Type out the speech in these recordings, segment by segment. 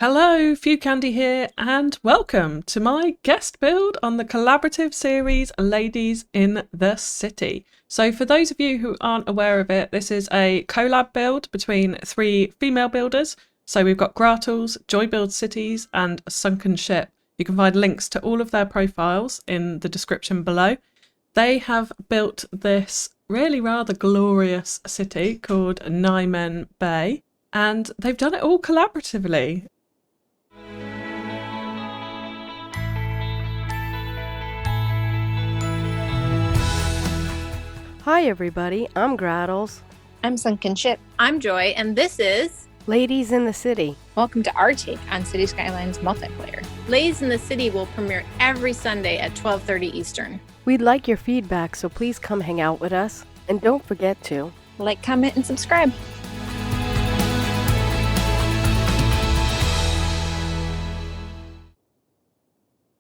Hello, FewCandy here, and welcome to my guest build on the collaborative series Ladies in the City. So for those of you who aren't aware of it, this is a collab build between three female builders. So we've got Gratles, Joy Builds Cities, and Sunken Ship. You can find links to all of their profiles in the description below. They have built this really rather glorious city called Nymen Bay, and they've done it all collaboratively. Hi everybody, I'm Gratles. I'm Sunken Ship. I'm Joy, and this is Ladies in the City. Welcome to our take on City Skylines multiplayer. Ladies in the City will premiere every Sunday at 12:30 Eastern. We'd like your feedback, so please come hang out with us. And don't forget to Like, comment, and subscribe.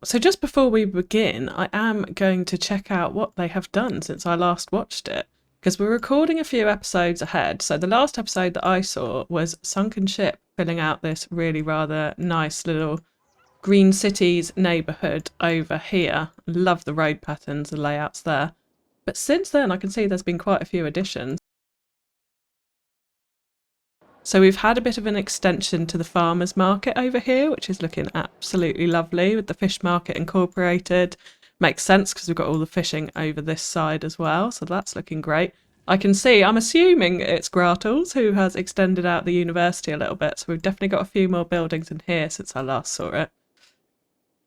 So just before we begin, I am going to check out what they have done since I last watched it, because we're recording a few episodes ahead. So the last episode that I saw was Sunken Ship filling out this really rather nice little green cities neighbourhood over here. Love the road patterns and layouts there. But since then I can see there's been quite a few additions. So we've had a bit of an extension to the farmers market over here, which is looking absolutely lovely with the fish market incorporated. Makes sense because we've got all the fishing over this side as well. So that's looking great. I can see, I'm assuming it's Gratles who has extended out the university a little bit. So we've definitely got a few more buildings in here since I last saw it.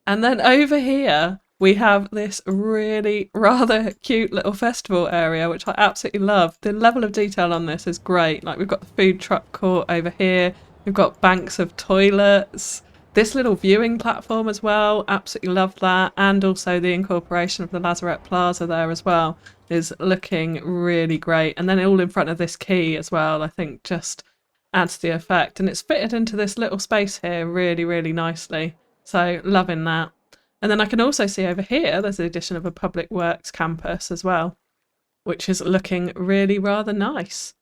And then over here, we have this really rather cute little festival area, which I absolutely love. The level of detail on this is great. Like, we've got the food truck court over here. We've got banks of toilets. This little viewing platform as well. Absolutely love that. And also the incorporation of the Lazarette Plaza there as well is looking really great. And then all in front of this quay as well, I think just adds to the effect. And it's fitted into this little space here really, really nicely. So loving that. And then I can also see over here, there's the addition of a public works campus as well, which is looking really rather nice.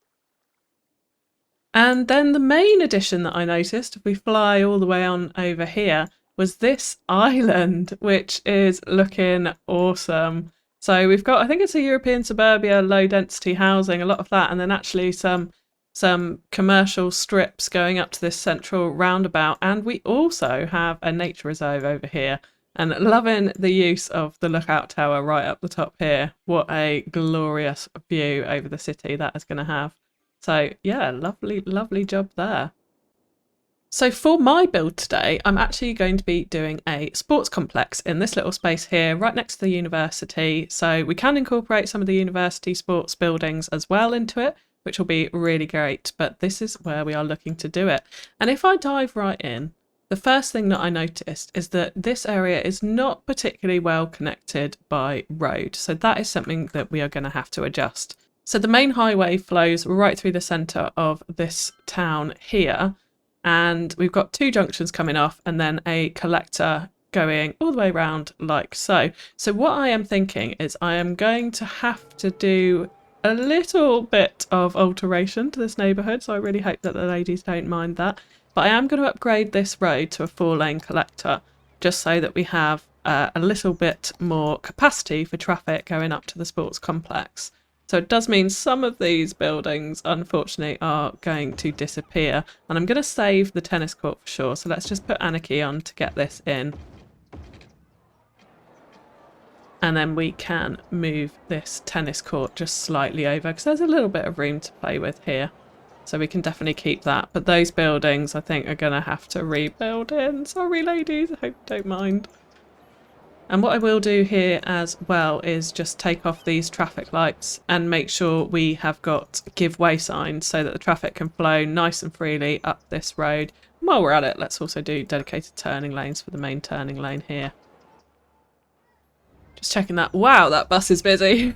And then the main addition that I noticed, if we fly all the way on over here, was this island, which is looking awesome. So we've got, I think it's a European suburbia, low density housing, a lot of that, and then actually some commercial strips going up to this central roundabout. And we also have a nature reserve over here. And loving the use of the lookout tower right up the top here. What a glorious view over the city that is going to have. So yeah, lovely, lovely job there. So for my build today, I'm actually going to be doing a sports complex in this little space here, right next to the university. So we can incorporate some of the university sports buildings as well into it, which will be really great. But this is where we are looking to do it. And if I dive right in, the first thing that I noticed is that this area is not particularly well connected by road. So that is something that we are going to have to adjust. So the main highway flows right through the centre of this town here. And we've got two junctions coming off and then a collector going all the way around like so. So what I am thinking is I am going to have to do a little bit of alteration to this neighbourhood. So I really hope that the ladies don't mind that. But I am going to upgrade this road to a 4-lane collector just so that we have a little bit more capacity for traffic going up to the sports complex. So it does mean some of these buildings, unfortunately, are going to disappear. And I'm going to save the tennis court for sure. So let's just put Anarchy on to get this in. And then we can move this tennis court just slightly over because there's a little bit of room to play with here. So we can definitely keep that. But those buildings, I think, are going to have to rebuild in. Sorry, ladies. I hope you don't mind. And what I will do here as well is just take off these traffic lights and make sure we have got give way signs so that the traffic can flow nice and freely up this road. And while we're at it, let's also do dedicated turning lanes for the main turning lane here. Just checking that. Wow, that bus is busy.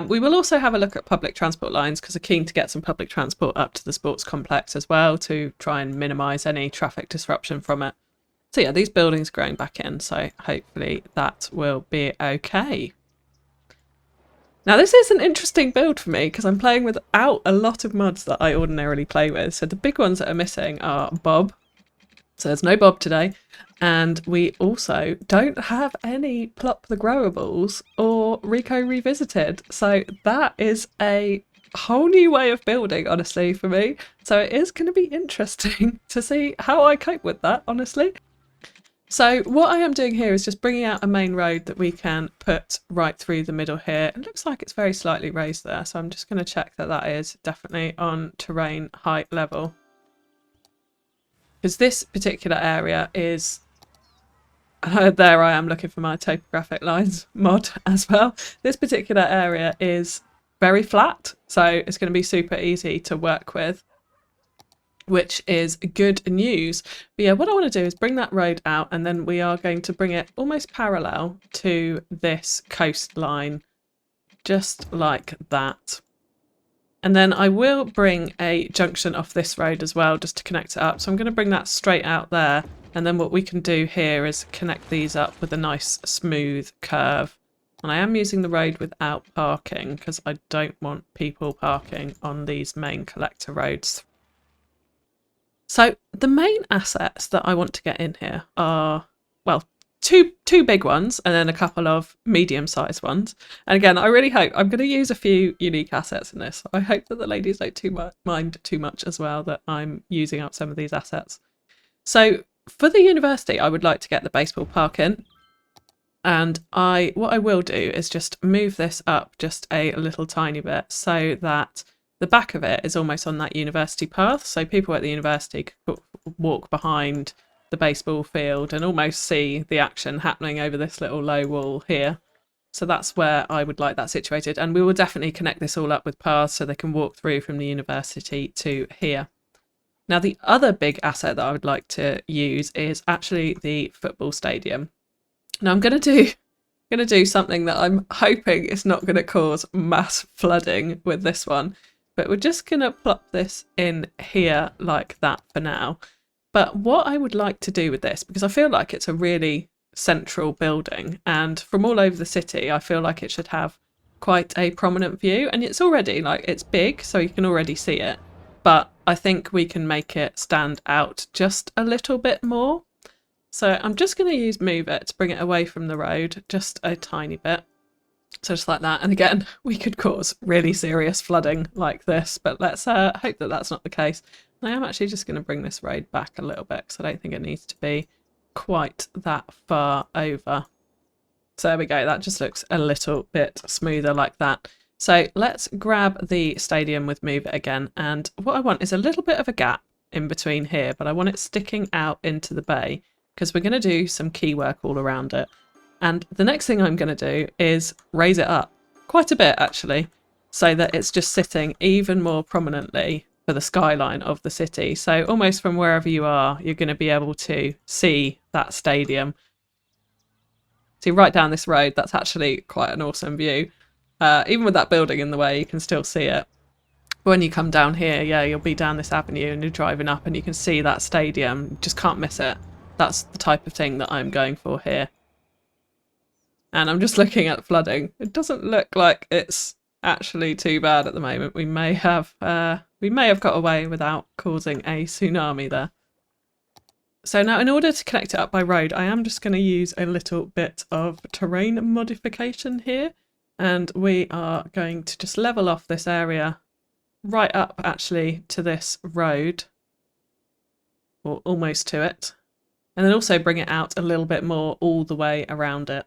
We will also have a look at public transport lines because we're keen to get some public transport up to the sports complex as well to try and minimise any traffic disruption from it. So yeah, these buildings are growing back in, so hopefully that will be okay. Now this is an interesting build for me because I'm playing without a lot of mods that I ordinarily play with. So the big ones that are missing are Bob, So there's no Bob today. And we also don't have any Plop the Growables or Rico Revisited. So that is a whole new way of building, honestly, for me. So it is going to be interesting to see how I cope with that, honestly. So what I am doing here is just bringing out a main road that we can put right through the middle here. It looks like it's very slightly raised there, so I'm just going to check that that is definitely on terrain height level. Because this particular area is... there I am looking for my topographic lines mod as well. This particular area is very flat, so it's going to be super easy to work with, which is good news. But yeah, what I want to do is bring that road out, and then we are going to bring it almost parallel to this coastline, just like that. And then I will bring a junction off this road as well, just to connect it up. So I'm going to bring that straight out there. And then what we can do here is connect these up with a nice smooth curve. And I am using the road without parking because I don't want people parking on these main collector roads. So the main assets that I want to get in here are, well, two big ones and then a couple of medium-sized ones. And again, I really hope I'm going to use a few unique assets in this. I hope that the ladies don't mind too much as well that I'm using up some of these assets. So for the university, I would like to get the baseball park in. And what I will do is just move this up just a little tiny bit so that the back of it is almost on that university path. So people at the university could walk behind the baseball field and almost see the action happening over this little low wall here. So that's where I would like that situated. And we will definitely connect this all up with paths so they can walk through from the university to here. Now, the other big asset that I would like to use is actually the football stadium. Now, I'm going to do something that I'm hoping is not going to cause mass flooding with this one. But we're just going to plop this in here like that for now. But what I would like to do with this, because I feel like it's a really central building, and from all over the city, I feel like it should have quite a prominent view. And it's already, like, it's big, so you can already see it. But I think we can make it stand out just a little bit more. So I'm just going to use Move It to bring it away from the road just a tiny bit. So just like that. And again, we could cause really serious flooding like this, but let's hope that that's not the case. I am actually just going to bring this road back a little bit because I don't think it needs to be quite that far over. So there we go. That just looks a little bit smoother like that. So let's grab the stadium with Move It again. And what I want is a little bit of a gap in between here, but I want it sticking out into the bay because we're going to do some key work all around it. And the next thing I'm going to do is raise it up quite a bit, actually, so that it's just sitting even more prominently for the skyline of the city. So almost from wherever you are, you're going to be able to see that stadium. See, right down this road, that's actually quite an awesome view. Even with that building in the way, you can still see it. When you come down here, yeah, you'll be down this avenue and you're driving up and you can see that stadium. You just can't miss it. That's the type of thing that I'm going for here. And I'm just looking at flooding. It doesn't look like it's actually too bad at the moment. We may have got away without causing a tsunami there. So now in order to connect it up by road, I am just going to use a little bit of terrain modification here. And we are going to just level off this area right up actually to this road, or almost to it. And then also bring it out a little bit more all the way around it.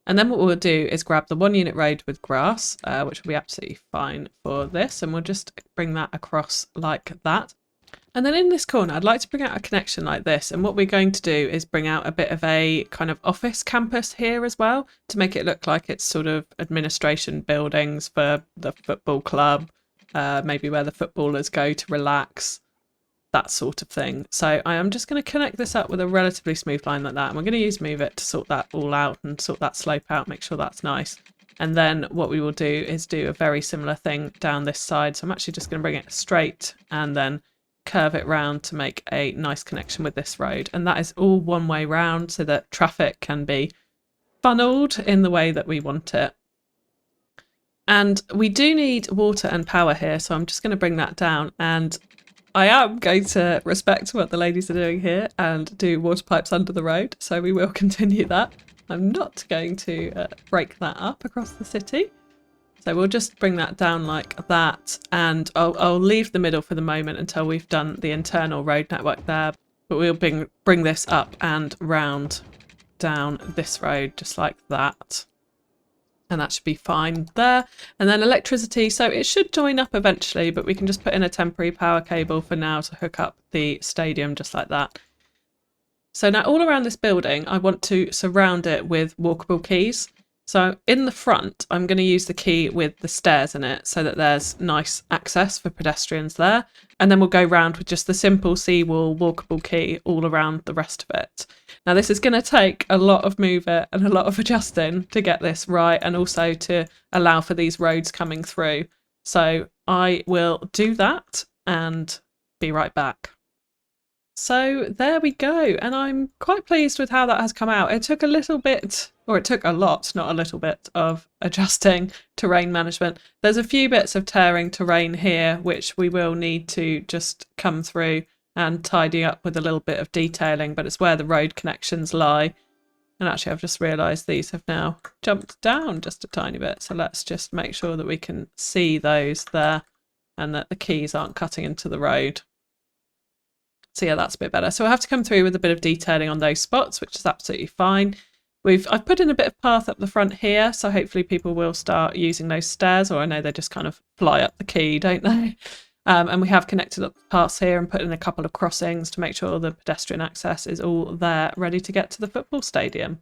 And then what we'll do is grab the 1 unit road with grass, which will be absolutely fine for this. And we'll just bring that across like that. And then in this corner, I'd like to bring out a connection like this. And what we're going to do is bring out a bit of a kind of office campus here as well, to make it look like it's sort of administration buildings for the football club, maybe where the footballers go to relax, that sort of thing. So I am just going to connect this up with a relatively smooth line like that. And we're going to use Move It to sort that all out and sort that slope out, make sure that's nice. And then what we will do is do a very similar thing down this side. So I'm actually just going to bring it straight and then curve it round to make a nice connection with this road. And that is all one way round so that traffic can be funneled in the way that we want it. And we do need water and power here. So I'm just going to bring that down, and I am going to respect what the ladies are doing here and do water pipes under the road, so we will continue that. I'm not going to break that up across the city. So we'll just bring that down like that, and I'll leave the middle for the moment until we've done the internal road network there. But we'll bring this up and round down this road just like that. And that should be fine there. And then electricity, so it should join up eventually, but we can just put in a temporary power cable for now to hook up the stadium just like that. So now all around this building, I want to surround it with walkable quays. So in the front, I'm going to use the quay with the stairs in it so that there's nice access for pedestrians there. And then we'll go round with just the simple seawall walkable quay all around the rest of it. Now this is going to take a lot of movement and a lot of adjusting to get this right, and also to allow for these roads coming through. So I will do that and be right back. So there we go, and I'm quite pleased with how that has come out. It took a little bit, or it took a lot, not a little bit, of adjusting terrain management. There's a few bits of tearing terrain here which we will need to just come through and tidy up with a little bit of detailing, but it's where the road connections lie. And actually I've just realised these have now jumped down just a tiny bit, so let's just make sure that we can see those there and that the quays aren't cutting into the road. So yeah, that's a bit better. So I have to come through with a bit of detailing on those spots, which is absolutely fine. I've put in a bit of path up the front here, so hopefully people will start using those stairs, or I know they just kind of fly up the quay, don't they? And we have connected up the paths here and put in a couple of crossings to make sure the pedestrian access is all there, ready to get to the football stadium.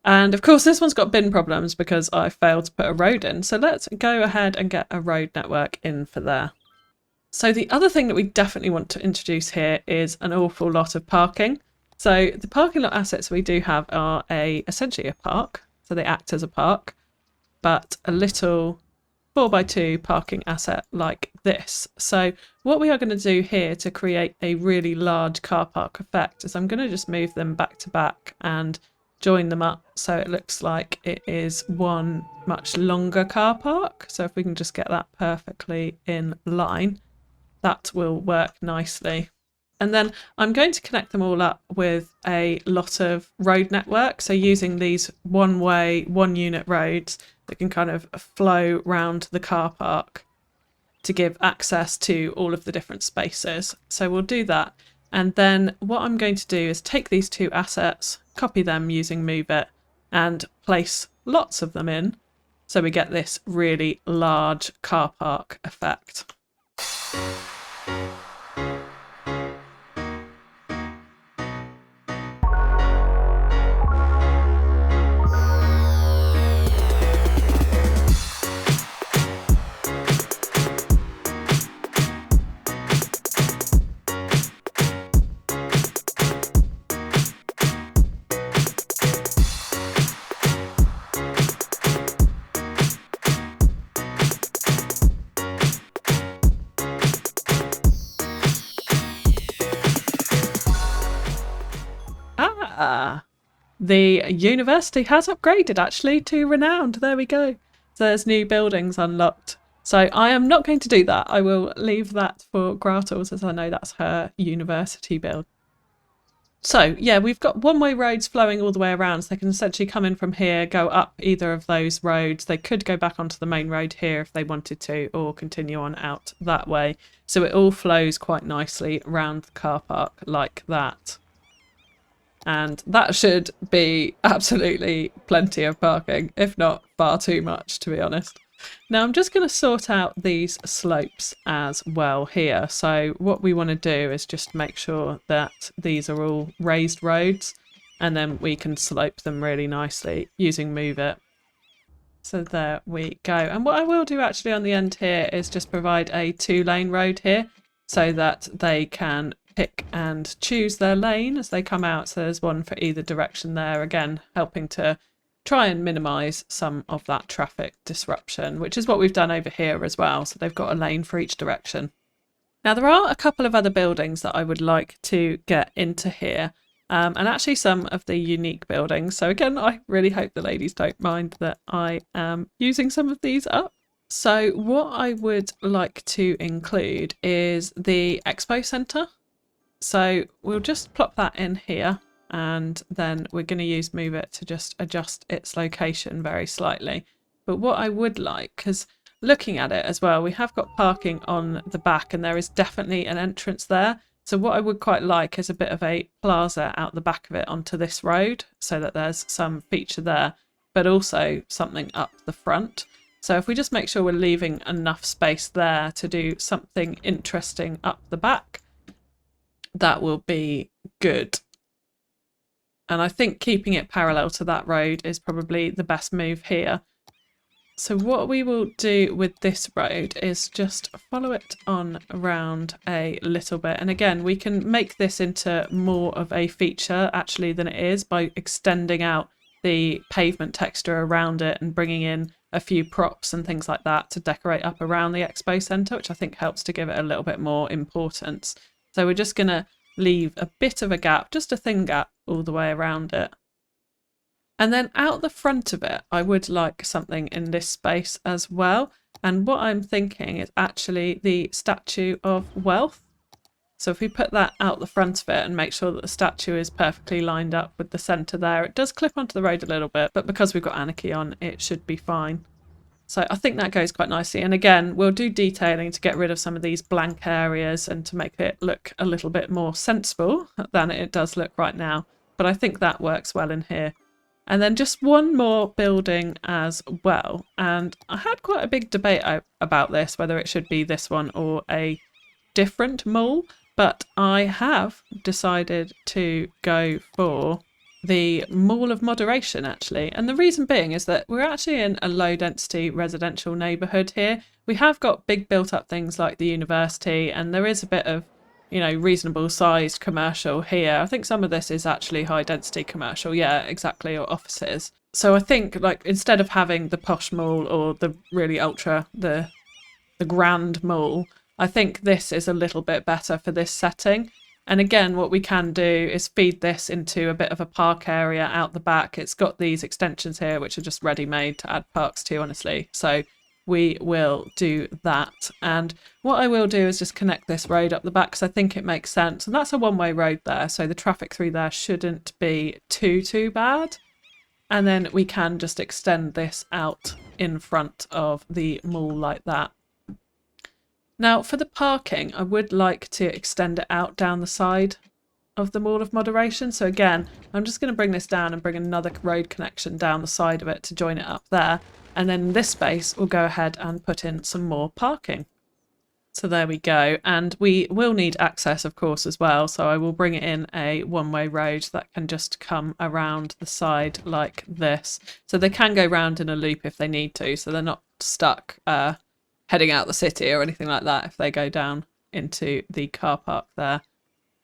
And of course, this one's got bin problems because I failed to put a road in. So let's go ahead and get a road network in for there. So the other thing that we definitely want to introduce here is an awful lot of parking. So the parking lot assets we do have are essentially a park. So they act as a park, but a little 4x2 parking asset like this. So what we are going to do here to create a really large car park effect is I'm going to just move them back to back and join them up so it looks like it is one much longer car park. So if we can just get that perfectly in line, that will work nicely. And then I'm going to connect them all up with a lot of road network. So using these one-way, one-unit roads that can kind of flow round the car park to give access to all of the different spaces. So we'll do that. And then what I'm going to do is take these two assets, copy them using Move It, and place lots of them in. So we get this really large car park effect. The university has upgraded actually to renowned. There we go. So there's new buildings unlocked. So I am not going to do that. I will leave that for Gratles, as I know that's her university build. So yeah, we've got one-way roads flowing all the way around. So they can essentially come in from here, go up either of those roads. They could go back onto the main road here if they wanted to, or continue on out that way. So it all flows quite nicely around the car park like that. And that should be absolutely plenty of parking, if not far too much, to be honest. Now I'm just going to sort out these slopes as well here. So what we want to do is just make sure that these are all raised roads, and then we can slope them really nicely using Move It. So there we go. And what I will do actually on the end here is just provide a 2-lane road here so that they can pick and choose their lane as they come out. So there's one for either direction there, again helping to try and minimise some of that traffic disruption, which is what we've done over here as well. So they've got a lane for each direction. Now there are a couple of other buildings that I would like to get into here, and actually some of the unique buildings. So again, I really hope the ladies don't mind that I am using some of these up. So what I would like to include is the expo centre. So we'll just plop that in here, and then we're going to use Move It to just adjust its location very slightly. But what I would like, because looking at it as well, we have got parking on the back and there is definitely an entrance there. So what I would quite like is a bit of a plaza out the back of it onto this road, so that there's some feature there, but also something up the front. So if we just make sure we're leaving enough space there to do something interesting up the back, that will be good. And I think keeping it parallel to that road is probably the best move here. So what we will do with this road is just follow it on around a little bit. And again, we can make this into more of a feature actually than it is by extending out the pavement texture around it and bringing in a few props and things like that to decorate up around the expo centre, which I think helps to give it a little bit more importance. So we're just going to leave a bit of a gap, just a thin gap all the way around it. And then out the front of it, I would like something in this space as well. And what I'm thinking is actually the Statue of Wealth. So if we put that out the front of it and make sure that the statue is perfectly lined up with the centre there, it does clip onto the road a little bit, but because we've got Anarchy on, it should be fine. So I think that goes quite nicely. And again, we'll do detailing to get rid of some of these blank areas and to make it look a little bit more sensible than it does look right now. But I think that works well in here. And then just one more building as well. And I had quite a big debate about this, whether it should be this one or a different mall. But I have decided to go for the Mall of Moderation, actually. And the reason being is that we're actually in a low density residential neighbourhood here. We have got big built up things like the university, and there is a bit of, you know, reasonable sized commercial here. I think some of this is actually high density commercial. Yeah, exactly, or offices. So I think, like, instead of having the posh mall or the really ultra, the grand mall, I think this is a little bit better for this setting. And again, what we can do is feed this into a bit of a park area out the back. It's got these extensions here, which are just ready-made to add parks to, honestly. So we will do that. And what I will do is just connect this road up the back, because I think it makes sense. And that's a one-way road there, so the traffic through there shouldn't be too bad. And then we can just extend this out in front of the mall like that. Now, for the parking, I would like to extend it out down the side of the Mall of Moderation. So again, I'm just going to bring this down and bring another road connection down the side of it to join it up there. And then in this space, we'll go ahead and put in some more parking. So there we go. And we will need access, of course, as well. So I will bring in a one-way road that can just come around the side like this. So they can go round in a loop if they need to. So they're not stuck heading out the city or anything like that if they go down into the car park there.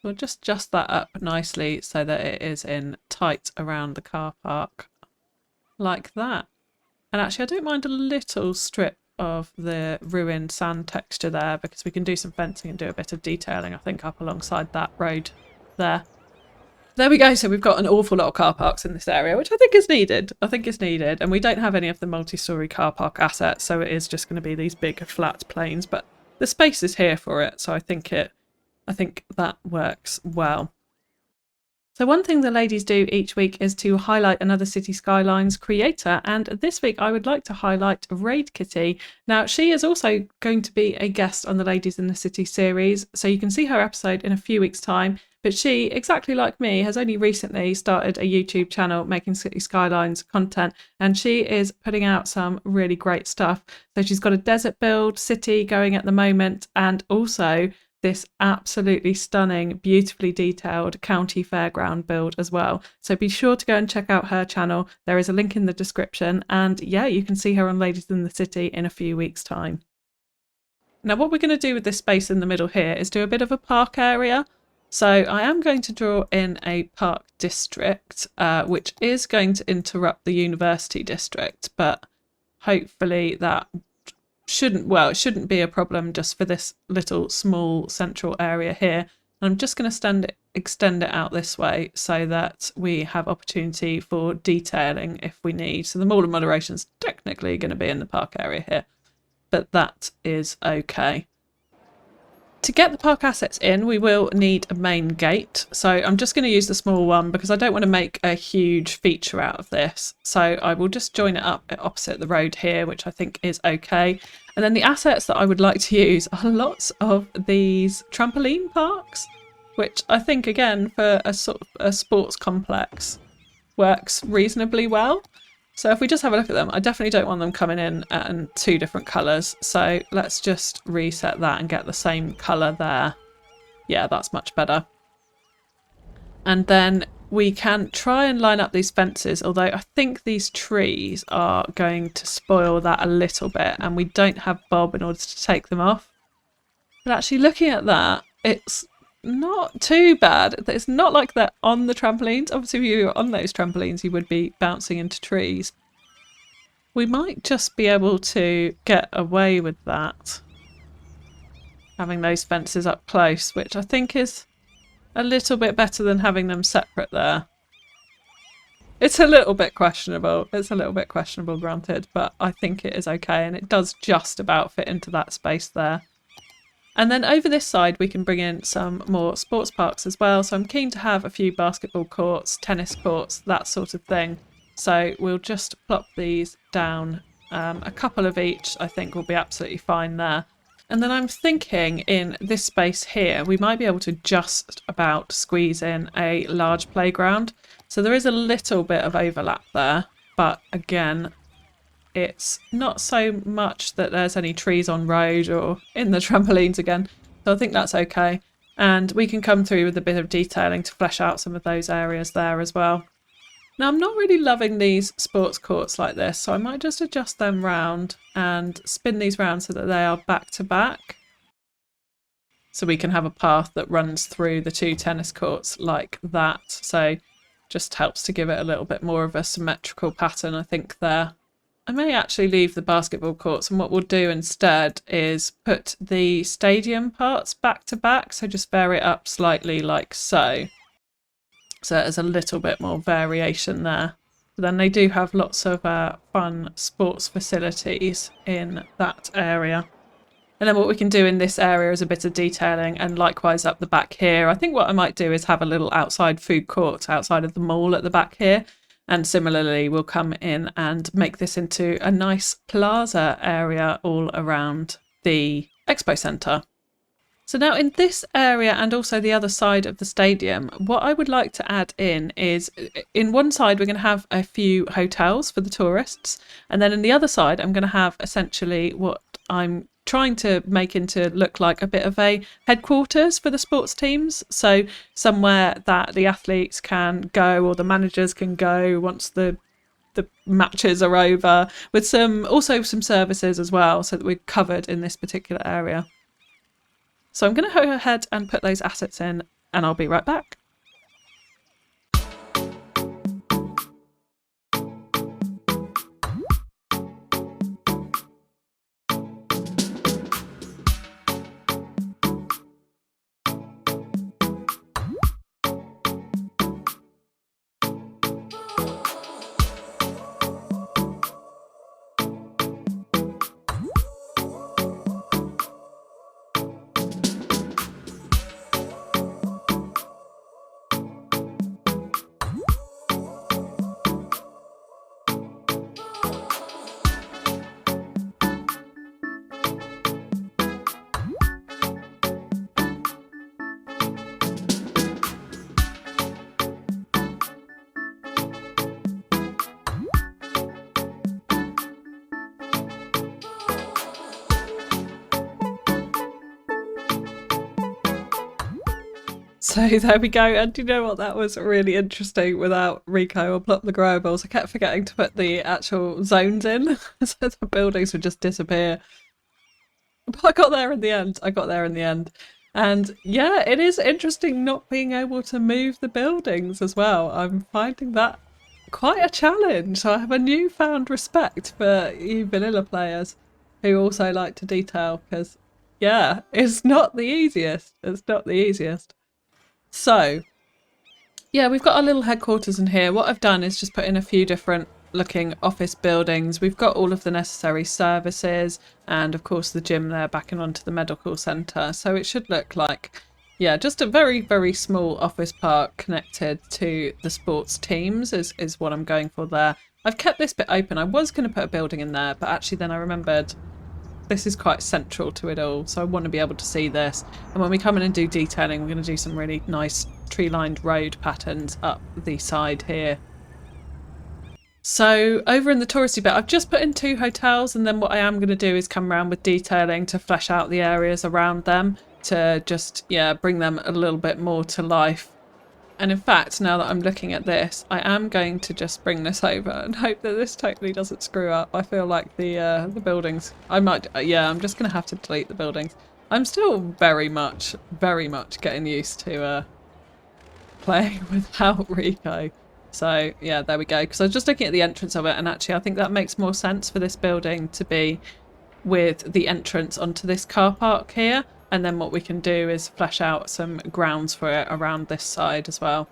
We'll just adjust that up nicely so that it is in tight around the car park like that. And actually I don't mind a little strip of the ruined sand texture there, because we can do some fencing and do a bit of detailing, I think, up alongside that road there. There we go. So we've got an awful lot of car parks in this area, which I think is needed. I think it's needed. And we don't have any of the multi-storey car park assets, so it is just going to be these big flat planes. But the space is here for it, so I think that works well. So one thing the ladies do each week is to highlight another City Skylines creator, and this week I would like to highlight Raid Kitty. Now, she is also going to be a guest on the Ladies in the City series, so you can see her episode in a few weeks' time. But she, exactly like me, has only recently started a YouTube channel making City Skylines content, and she is putting out some really great stuff. So she's got a desert build city going at the moment, and also this absolutely stunning, beautifully detailed county fairground build as well. So be sure to go and check out her channel. There is a link in the description, and yeah, you can see her on Ladies in the City in a few weeks' time. Now, what we're going to do with this space in the middle here is do a bit of a park area. So I am going to draw in a park district, which is going to interrupt the university district, but hopefully that it shouldn't be a problem just for this little small central area here. And I'm just going to extend it out this way so that we have opportunity for detailing if we need. So the Mall of Moderation is technically going to be in the park area here. but that is okay. To get the park assets in, we will need a main gate. So I'm just going to use the small one because I don't want to make a huge feature out of this. So I will just join it up opposite the road here, which I think is okay. And then the assets that I would like to use are lots of these trampoline parks, which I think, again, for a sort of a sports complex works reasonably well. So if we just have a look at them, I definitely don't want them coming in two different colours. So let's just reset that and get the same colour there. Yeah, that's much better. And then we can try and line up these fences, although I think these trees are going to spoil that a little bit, and we don't have Bob in order to take them off. But actually looking at that, it's not too bad. It's not like they're on the trampolines. Obviously, if you were on those trampolines, you would be bouncing into trees. We might just be able to get away with that, having those fences up close, which I think is a little bit better than having them separate there. It's a little bit questionable. It's a little bit questionable, granted, but I think it is okay, and it does just about fit into that space there. And then over this side, we can bring in some more sports parks as well. So I'm keen to have a few basketball courts, tennis courts, that sort of thing. So we'll just plop these down. A couple of each, I think, will be absolutely fine there. And then I'm thinking in this space here, we might be able to just about squeeze in a large playground. So there is a little bit of overlap there, but again, it's not so much that there's any trees on road or in the trampolines again. So I think that's okay. And we can come through with a bit of detailing to flesh out some of those areas there as well. Now, I'm not really loving these sports courts like this, so I might just adjust them round and spin these round so that they are back to back. So we can have a path that runs through the two tennis courts like that. So just helps to give it a little bit more of a symmetrical pattern, I think, there. I may actually leave the basketball courts, and what we'll do instead is put the stadium parts back to back. So just vary it up slightly like so. So there's a little bit more variation there. But then they do have lots of fun sports facilities in that area. And then what we can do in this area is a bit of detailing, and likewise up the back here. I think what I might do is have a little outside food court outside of the mall at the back here. And similarly, we'll come in and make this into a nice plaza area all around the expo centre. So now in this area and also the other side of the stadium, what I would like to add in is, in one side we're going to have a few hotels for the tourists, and then in the other side I'm going to have essentially what I'm trying to make into look like a bit of a headquarters for the sports teams. So somewhere that the athletes can go, or the managers can go once the matches are over, with also some services as well, so that we're covered in this particular area. So I'm going to go ahead and put those assets in, and I'll be right back. So there we go, and you know what, that was really interesting without Rico or Plop the Growables. I kept forgetting to put the actual zones in, so the buildings would just disappear. But I got there in the end. And yeah, it is interesting not being able to move the buildings as well. I'm finding that quite a challenge. So I have a newfound respect for you vanilla players who also like to detail, because yeah, it's not the easiest. So yeah, we've got our little headquarters in here. What I've done is just put in a few different looking office buildings. We've got all of the necessary services and of course the gym there backing onto the medical centre. So it should look like, yeah, just a very, very small office park connected to the sports teams is what I'm going for there. I've kept this bit open. I was going to put a building in there, but actually then I remembered this is quite central to it all. So I want to be able to see this. And when we come in and do detailing, we're going to do some really nice tree-lined road patterns up the side here. So over in the touristy bit, I've just put in 2 hotels, and then what I am going to do is come around with detailing to flesh out the areas around them to just, yeah, bring them a little bit more to life. And in fact, now that I'm looking at this, I am going to just bring this over and hope that this totally doesn't screw up. I feel like the buildings, I might, yeah, I'm just going to have to delete the buildings. I'm still very much getting used to playing without Rico. So yeah, there we go. Because I was just looking at the entrance of it, and actually I think that makes more sense for this building to be with the entrance onto this car park here. And then what we can do is flesh out some grounds for it around this side as well.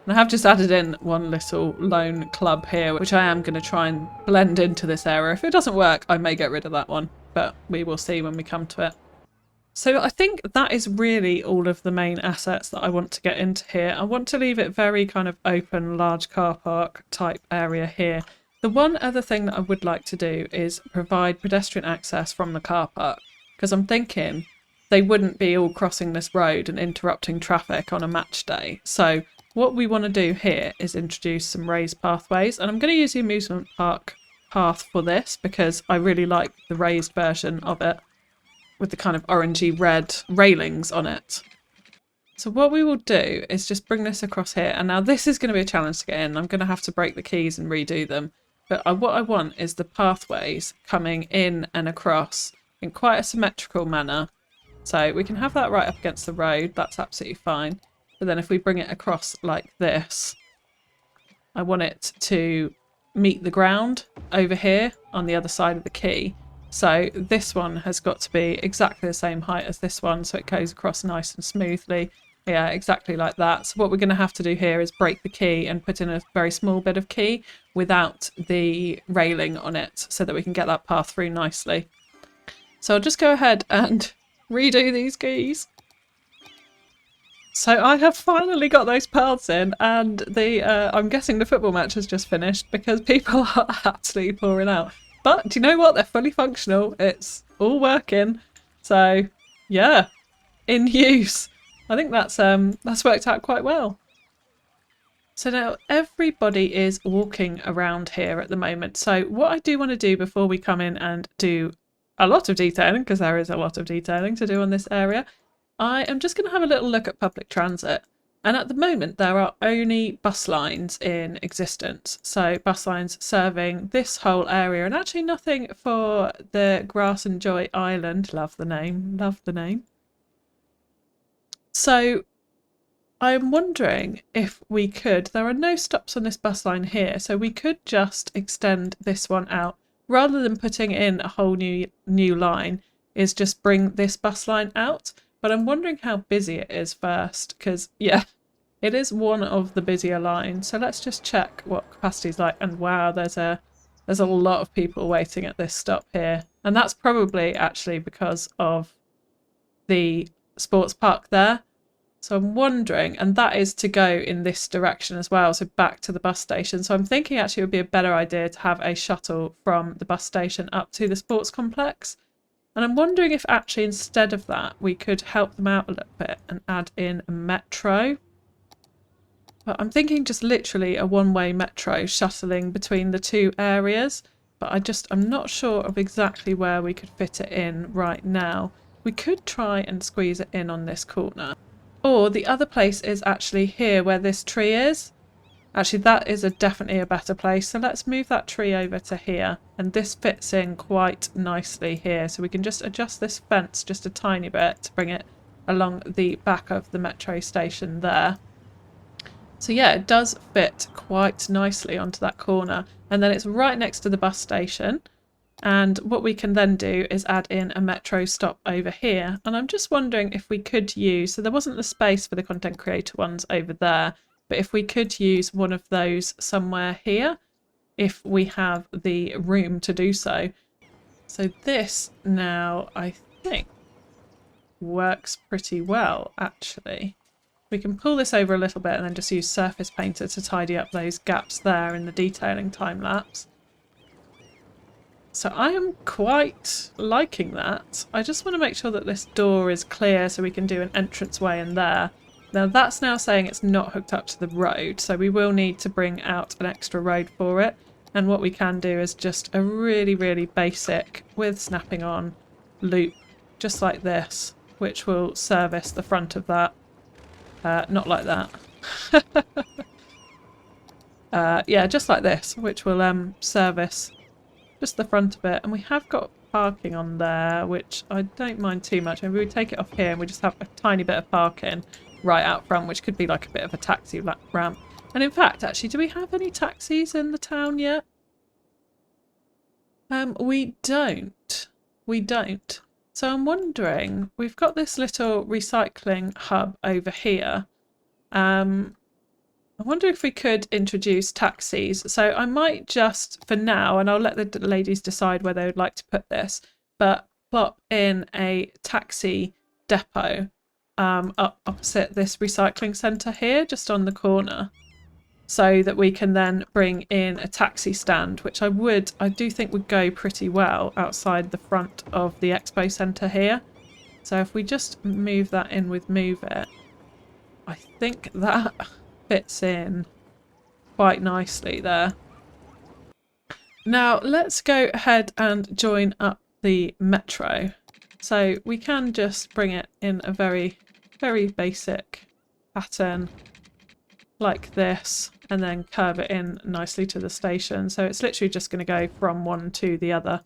And I have just added in one little lone club here, which I am going to try and blend into this area. If it doesn't work, I may get rid of that one, but we will see when we come to it. So I think that is really all of the main assets that I want to get into here. I want to leave it very kind of open, large car park type area here. The one other thing that I would like to do is provide pedestrian access from the car park, because I'm thinking they wouldn't be all crossing this road and interrupting traffic on a match day. So what we want to do here is introduce some raised pathways, and I'm going to use the amusement park path for this because I really like the raised version of it with the kind of orangey red railings on it. So what we will do is just bring this across here, and now this is going to be a challenge to get in. I'm going to have to break the keys and redo them, but what I want is the pathways coming in and across in quite a symmetrical manner. So we can have that right up against the road, that's absolutely fine. But then if we bring it across like this, I want it to meet the ground over here on the other side of the key. So this one has got to be exactly the same height as this one, so it goes across nice and smoothly. Yeah, exactly like that. So what we're going to have to do here is break the key and put in a very small bit of key without the railing on it so that we can get that path through nicely. So I'll just go ahead and redo these keys. So I have finally got those paths in, and I'm guessing the football match has just finished because people are absolutely pouring out. But do you know what? They're fully functional. It's all working. So yeah, in use. I think that's worked out quite well. So now everybody is walking around here at the moment. So what I do want to do before we come in and do a lot of detailing, because there is a lot of detailing to do on this area, I am just going to have a little look at public transit. And at the moment, there are only bus lines in existence. So bus lines serving this whole area, and actually nothing for the Grass and Joy Island. Love the name, love the name. So I'm wondering if we could, there are no stops on this bus line here, so we could just extend this one out. Rather than putting in a whole new line, is just bring this bus line out. But I'm wondering how busy it is first, because, yeah, it is one of the busier lines. So let's just check what capacity is like. And wow, there's a lot of people waiting at this stop here. And that's probably actually because of the sports park there. So I'm wondering, and that is to go in this direction as well, so back to the bus station. So I'm thinking actually it would be a better idea to have a shuttle from the bus station up to the sports complex. And I'm wondering if actually instead of that, we could help them out a little bit and add in a metro. But I'm thinking just literally a one-way metro shuttling between the two areas. But I'm not sure of exactly where we could fit it in right now. We could try and squeeze it in on this corner. Or the other place is actually here where this tree is. Actually, that is definitely a better place. So let's move that tree over to here. And this fits in quite nicely here. So we can just adjust this fence just a tiny bit to bring it along the back of the metro station there. So yeah, it does fit quite nicely onto that corner. And then it's right next to the bus station. And what we can then do is add in a metro stop over here. And I'm just wondering if we could use, so there wasn't the space for the content creator ones over there, but if we could use one of those somewhere here. if we have the room to do so. So this now, I think, works pretty well, actually. We can pull this over a little bit and then just use Surface Painter to tidy up those gaps there in the detailing time lapse. So I am quite liking that. I just want to make sure that this door is clear so we can do an entranceway in there. Now that's now saying it's not hooked up to the road, so we will need to bring out an extra road for it. And what we can do is just a really, really basic with snapping on loop, just like this, which will service the front of that. Not like that. Yeah, just like this, which will service just the front of it. And we have got parking on there, which I don't mind too much. Maybe we take it off here and we just have a tiny bit of parking right out front, which could be like a bit of a taxi ramp. And in fact, actually, do we have any taxis in the town yet? We don't. We don't. So I'm wondering, we've got this little recycling hub over here. I wonder if we could introduce taxis. So I might just, for now, and I'll let the ladies decide where they would like to put this, but plop in a taxi depot up opposite this recycling centre here, just on the corner, so that we can then bring in a taxi stand, which I do think would go pretty well outside the front of the expo centre here. So if we just move that in with Move It, I think that fits in quite nicely there. Now let's go ahead and join up the metro. So we can just bring it in a very, very basic pattern like this, and then curve it in nicely to the station. So it's literally just going to go from one to the other.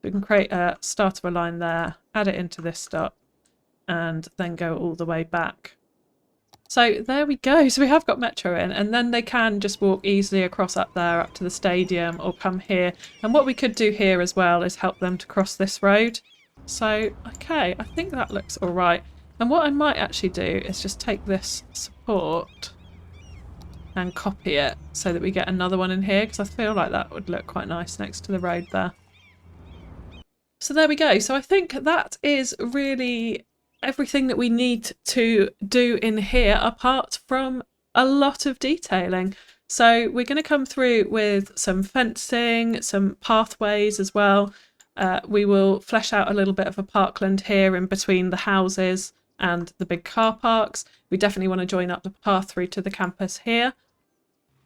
We can create a start of a line there, add it into this stop, and then go all the way back. So there we go. So we have got metro in, and then they can just walk easily across up there, up to the stadium, or come here. And what we could do here as well is help them to cross this road. So, okay, I think that looks all right. And what I might actually do is just take this support and copy it so that we get another one in here, because I feel like that would look quite nice next to the road there. So there we go. So I think that is really everything that we need to do in here, apart from a lot of detailing. So we're going to come through with some fencing, some pathways as well. We will flesh out a little bit of a parkland here in between the houses and the big car parks. We definitely want to join up the path through to the campus here.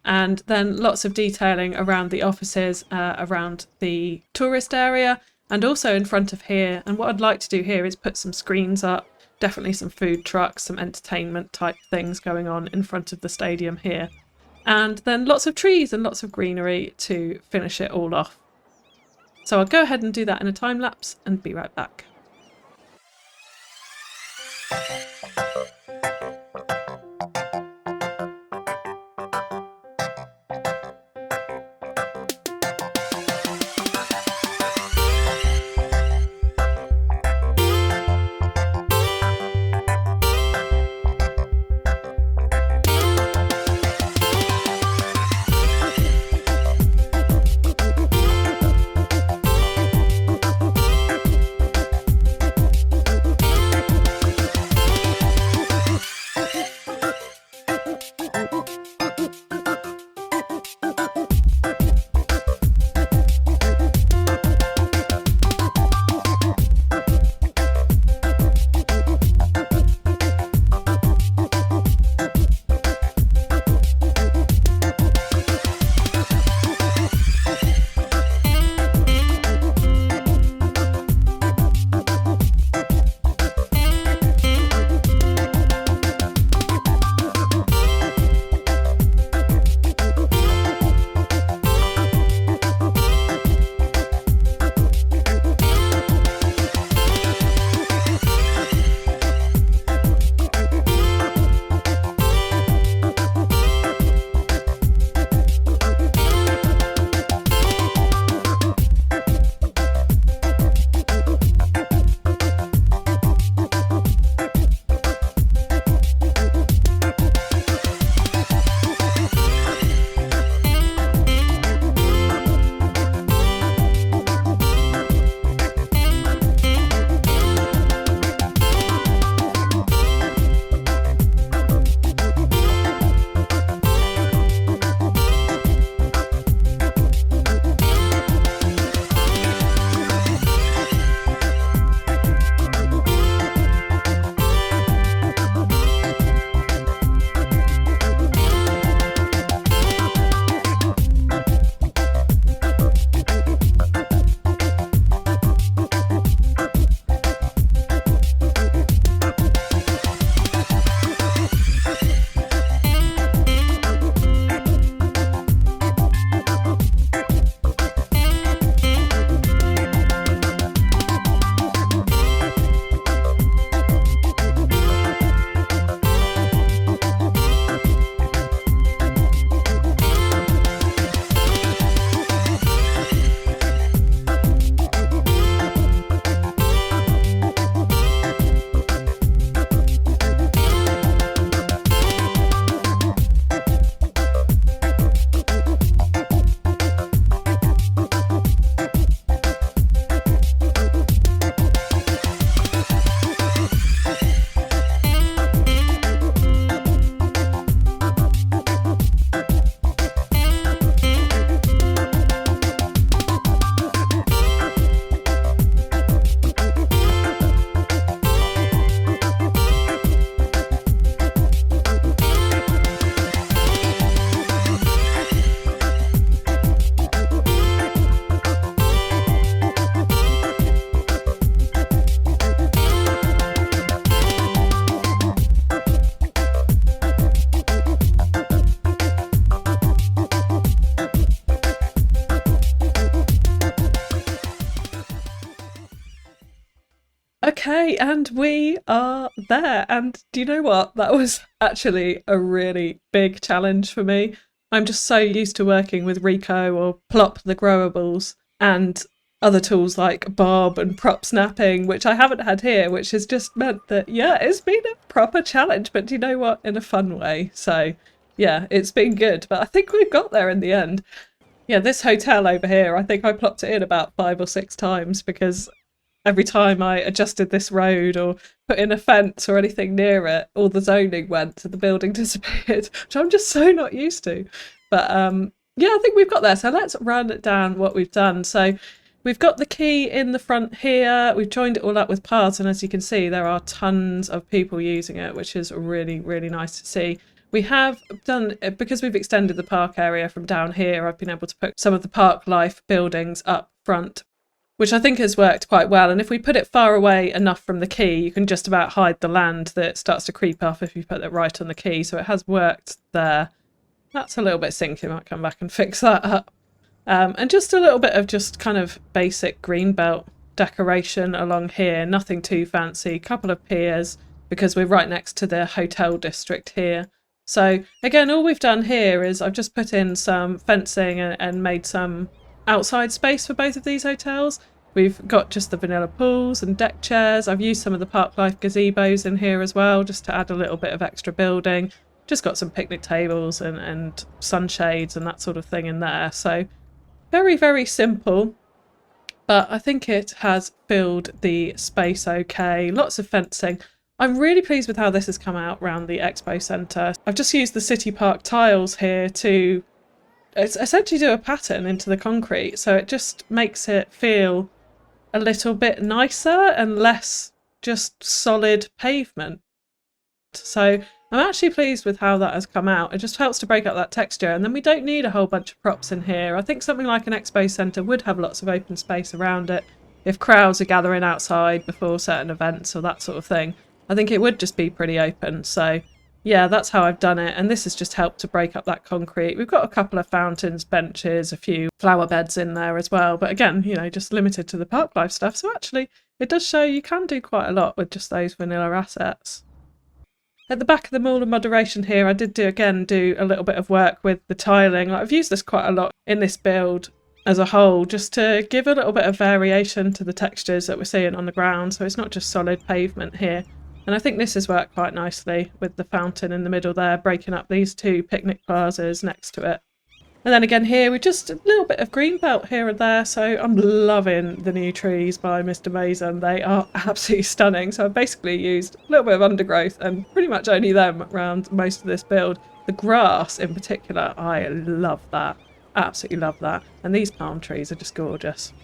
And then lots of detailing around the offices, around the tourist area, and also in front of here. And what I'd like to do here is put some screens up, definitely some food trucks, some entertainment type things going on in front of the stadium here. And then lots of trees and lots of greenery to finish it all off. So I'll go ahead and do that in a time lapse and be right back. Okay, and we are there. And do you know what? That was actually a really big challenge for me. I'm just so used to working with Rico or Plop the Growables and other tools like Bob and prop snapping, which I haven't had here, which has just meant that, yeah, it's been a proper challenge, but do you know what? In a fun way. So yeah, it's been good, but I think we've got there in the end. Yeah, this hotel over here, I think I plopped it in about 5 or 6 times because every time I adjusted this road or put in a fence or anything near it, all the zoning went and the building disappeared, which I'm just so not used to. But yeah, I think we've got there. So let's run down what we've done. So we've got the key in the front here. We've joined it all up with parts, and as you can see, there are tons of people using it, which is really, really nice to see. We have done, because we've extended the park area from down here, I've been able to put some of the park life buildings up front, which I think has worked quite well. And if we put it far away enough from the key, you can just about hide the land that starts to creep up if you put it right on the key. So it has worked there. That's a little bit sinky, might come back and fix that up. And just a little bit of just kind of basic greenbelt decoration along here, nothing too fancy, couple of piers because we're right next to the hotel district here. So again, all we've done here is I've just put in some fencing and made some outside space for both of these hotels. We've got just the vanilla pools and deck chairs. I've used some of the park life gazebos in here as well, just to add a little bit of extra building. Just got some picnic tables and sunshades and that sort of thing in there. So very, very simple, but I think it has filled the space okay. Lots of fencing. I'm really pleased with how this has come out around the expo centre. I've just used the City Park tiles here to essentially do a pattern into the concrete, so it just makes it feel a little bit nicer and less just solid pavement. So I'm actually pleased with how that has come out. It just helps to break up that texture, and then we don't need a whole bunch of props in here. I think something like an expo centre would have lots of open space around it if crowds are gathering outside before certain events or that sort of thing. I think it would just be pretty open. So yeah, that's how I've done it, and this has just helped to break up that concrete. We've got a couple of fountains, benches, a few flower beds in there as well, but again, you know, just limited to the park life stuff. So actually it does show you can do quite a lot with just those vanilla assets. At the back of the mall of moderation here, I did do a little bit of work with the tiling. I've used this quite a lot in this build as a whole, just to give a little bit of variation to the textures that we're seeing on the ground, so it's not just solid pavement here. And I think this has worked quite nicely with the fountain in the middle there, breaking up these two picnic plazas next to it. And then again here, we're just a little bit of greenbelt here and there. So I'm loving the new trees by Mr. Mason. They are absolutely stunning. So I've basically used a little bit of undergrowth and pretty much only them around most of this build. The grass in particular, I love that. Absolutely love that. And these palm trees are just gorgeous.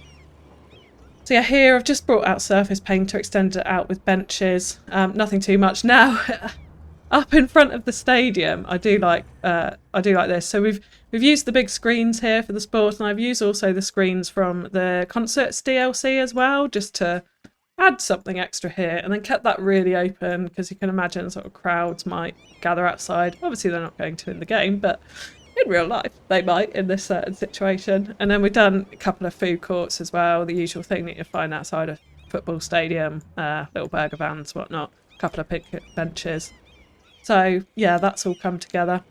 So yeah, here I've just brought out surface paint to extend it out with benches. Nothing too much now. Up in front of the stadium, I do like this. So we've used the big screens here for the sport, and I've used also the screens from the concerts DLC as well, just to add something extra here, and then kept that really open because you can imagine sort of crowds might gather outside. Obviously they're not going to in the game, but in real life they might in this certain situation. And then we've done a couple of food courts as well, the usual thing that you find outside a football stadium, little burger vans, whatnot, a couple of picnic benches. So yeah, that's all come together.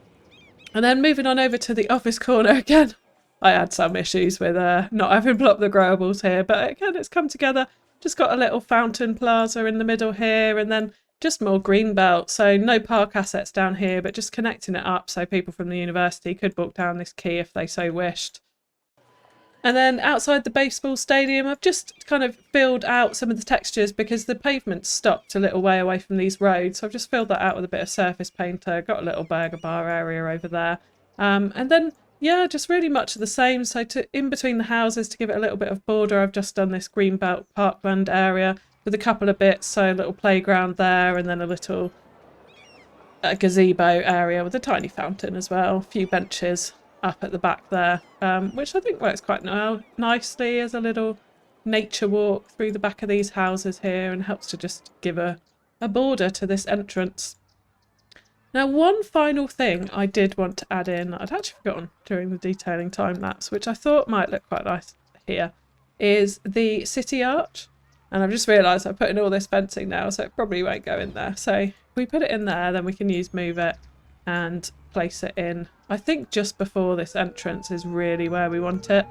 And then moving on over to the office corner again, I had some issues with not having blocked the growables here, but again it's come together. Just got a little fountain plaza in the middle here, and then just more greenbelt. So no park assets down here, but just connecting it up so people from the university could walk down this quay if they so wished. And then outside the baseball stadium, I've just kind of filled out some of the textures because the pavement stopped a little way away from these roads. So I've just filled that out with a bit of surface painter, got a little burger bar area over there. And then, yeah, just really much of the same. So in between the houses, to give it a little bit of border, I've just done this greenbelt parkland area with a couple of bits. So a little playground there, and then a little gazebo area with a tiny fountain as well, a few benches up at the back there, which I think works quite nicely as a little nature walk through the back of these houses here, and helps to just give a border to this entrance. Now, one final thing I did want to add in, I'd actually forgotten during the detailing time lapse, which I thought might look quite nice here, is the city arch. And I've just realised I put in all this fencing now, so it probably won't go in there. So if we put it in there, then we can use move it and place it in. I think just before this entrance is really where we want it.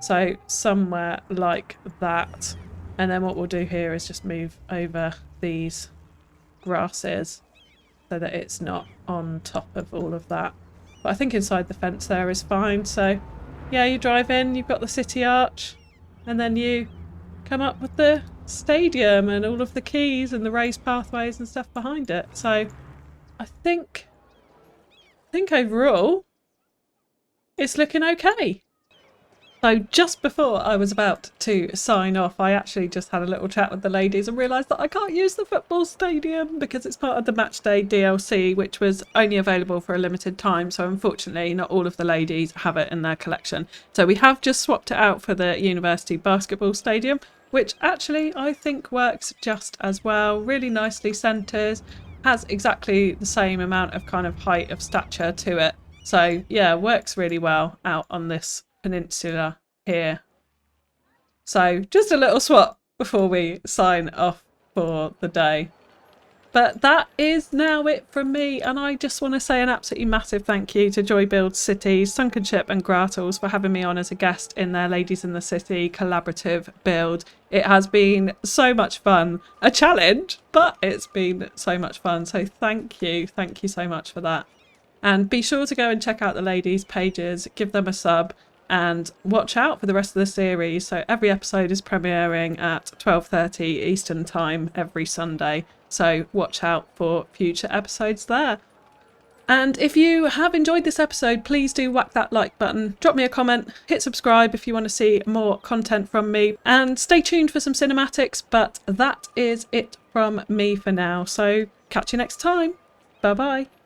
So somewhere like that. And then what we'll do here is just move over these grasses so that it's not on top of all of that. But I think inside the fence there is fine. So yeah, you drive in, you've got the city arch, and then you come up with the stadium and all of the keys and the raised pathways and stuff behind it. So I think overall it's looking okay. So just before I was about to sign off, I actually just had a little chat with the ladies and realised that I can't use the football stadium because it's part of the Matchday DLC, which was only available for a limited time. So unfortunately, not all of the ladies have it in their collection. So we have just swapped it out for the University Basketball Stadium, which actually I think works just as well. Really nicely centres, has exactly the same amount of kind of height of stature to it. So yeah, works really well out on this peninsula here. So just a little swap before we sign off for the day. But that is now it from me, and I just want to say an absolutely massive thank you to Joy Build Cities, Sunken Ship and Grattles for having me on as a guest in their Ladies in the City collaborative build. It has been so much fun. A challenge, but it's been so much fun. So thank you so much for that. And be sure to go and check out the ladies' pages, give them a sub, and watch out for the rest of the series. So every episode is premiering at 12:30 Eastern Time every Sunday. So watch out for future episodes there. And if you have enjoyed this episode, please do whack that like button, drop me a comment, hit subscribe if you want to see more content from me, and stay tuned for some cinematics. But that is it from me for now. So catch you next time. Bye bye.